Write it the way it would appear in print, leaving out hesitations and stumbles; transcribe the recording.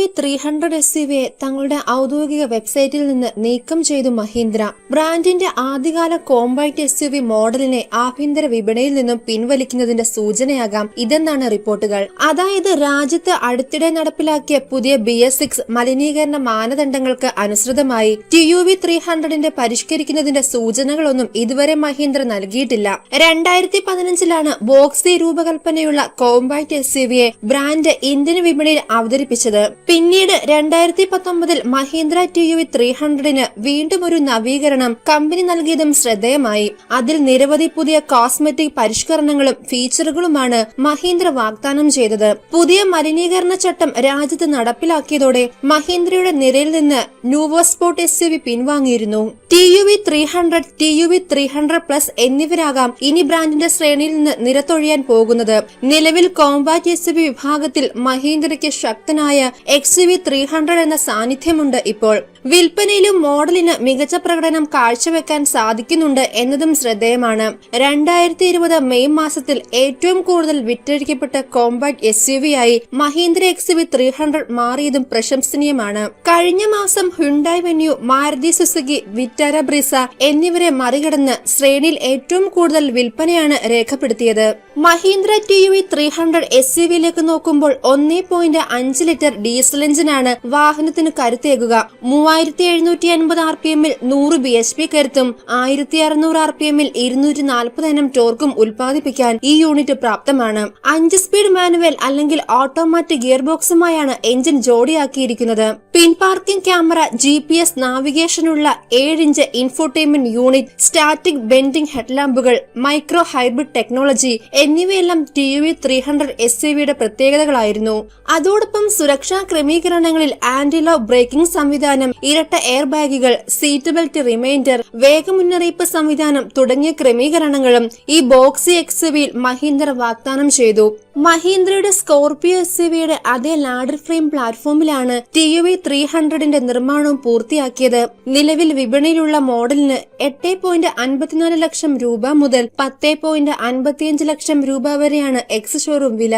TUV300 SUVയെ തങ്ങളുടെ ഔദ്യോഗിക വെബ്സൈറ്റിൽ നിന്ന് നീക്കം ചെയ്തു മഹീന്ദ്ര. ബ്രാൻഡിന്റെ ആദ്യകാല കോമ്പാക്ട് SUV മോഡലിനെ ആഭ്യന്തര വിപണിയിൽ നിന്നും പിൻവലിക്കുന്നതിന്റെ സൂചനയാകാം ഇതെന്നാണ് റിപ്പോർട്ടുകൾ. അതായത് രാജ്യത്ത് അടുത്തിടെ നടപ്പിലാക്കിയ പുതിയ BS6 മലിനീകരണ മാനദണ്ഡങ്ങൾക്ക് അനുസൃതമായി TUV300ന്റെ പരിഷ്കരിക്കുന്നതിന്റെ സൂചനകളൊന്നും ഇതുവരെ മഹീന്ദ്ര നൽകിയിട്ടില്ല. 2015ലാണ് ബോക്സി രൂപകൽപ്പനയുള്ള കോമ്പാക്ട് SUVയെ ബ്രാൻഡ് ഇന്ത്യൻ വിപണിയിൽ അവതരിപ്പിച്ചത്. പിന്നീട് 2019 മഹീന്ദ്ര TUV300ന് വീണ്ടും ഒരു നവീകരണം കമ്പനി നൽകിയതും ശ്രദ്ധേയമായി. അതിൽ നിരവധി പുതിയ കോസ്മെറ്റിക് പരിഷ്കരണങ്ങളും ഫീച്ചറുകളുമാണ് മഹീന്ദ്ര വാഗ്ദാനം ചെയ്തത്. പുതിയ മലിനീകരണ ചട്ടം രാജ്യത്ത് നടപ്പിലാക്കിയതോടെ മഹീന്ദ്രയുടെ നിരയിൽ നിന്ന് Nuovo sport SUV പിൻവാങ്ങിയിരുന്നു. TUV300, TUV300+ എന്നിവരാകാം ഇനി ബ്രാൻഡിന്റെ ശ്രേണിയിൽ നിന്ന് നിരത്തൊഴിയാൻ പോകുന്നത്. നിലവിൽ കോമ്പാക്ട് SUV വിഭാഗത്തിൽ മഹീന്ദ്രയ്ക്ക് ശക്തനായ XUV300 എന്ന സാന്നിധ്യമുണ്ട്. ഇപ്പോൾ വിൽപ്പനയിലും മോഡലിന് മികച്ച പ്രകടനം കാഴ്ചവെക്കാൻ സാധിക്കുന്നുണ്ട് എന്നതും ശ്രദ്ധേയമാണ്. 2020 മെയ് മാസത്തിൽ ഏറ്റവും കൂടുതൽ വിറ്റഴിക്കപ്പെട്ട കോമ്പാക്ട് SUV ആയി മഹീന്ദ്ര XUV300 മാറിയതും പ്രശംസനീയമാണ്. കഴിഞ്ഞ മാസം Hyundai Venue, Maruti Suzuki Vitara Brezza എന്നിവരെ മറികടന്ന് ശ്രേണിയിൽ ഏറ്റവും കൂടുതൽ വിൽപ്പനയാണ് രേഖപ്പെടുത്തിയത്. മഹീന്ദ്ര TUV300 SUVയിലേക്ക് നോക്കുമ്പോൾ 1.5 ലിറ്റർ ഡീസൽ എഞ്ചിനാണ് വാഹനത്തിന് കരുത്തേകുക. 3750 RPMൽ 100 bhp കരുത്തും 1600 RPMൽ 240 Nm ടോർക്കും ഉൽപ്പാദിപ്പിക്കാൻ ഈ യൂണിറ്റ് പ്രാപ്തമാണ്. 5 സ്പീഡ് മാനുവൽ അല്ലെങ്കിൽ ഓട്ടോമാറ്റിക് ഗിയർ ബോക്സുമായാണ് എഞ്ചിൻ ജോഡിയാക്കിയിരിക്കുന്നത്. പിൻ പാർക്കിംഗ് ക്യാമറ, GPS നാവിഗേഷനുള്ള 7 inch infotainment unit, static bending ഹെഡ്ലാമ്പുകൾ, മൈക്രോ ഹൈബ്രിഡ് ടെക്നോളജി എന്നിവയെല്ലാം TUV300 SUVയുടെ പ്രത്യേകതകളായിരുന്നു. അതോടൊപ്പം സുരക്ഷാ ക്രമീകരണങ്ങളിൽ ആന്റിലോ ബ്രേക്കിംഗ് സംവിധാനം, ഇരട്ട എയർ ബാഗുകൾ, സീറ്റ് ബെൽറ്റ് റിമൈൻഡർ, വേഗമുന്നറിയിപ്പ് സംവിധാനം തുടങ്ങിയ ക്രമീകരണങ്ങളും ഈ ബോക്സി XUVയിൽ മഹീന്ദ്ര വാഗ്ദാനം ചെയ്തു. മഹീന്ദ്രയുടെ സ്കോർപിയോ SUVയുടെ അതേ ലാഡർ ഫ്രെയിം പ്ലാറ്റ്ഫോമിലാണ് TUV300ന്റെ നിർമ്മാണവും പൂർത്തിയാക്കിയത്. നിലവിൽ വിപണിയിലുള്ള മോഡലിന് 8.54 ലക്ഷം രൂപ മുതൽ 10.55 ലക്ഷം രൂപ വരെയാണ് എക്സ് ഷോറൂം വില.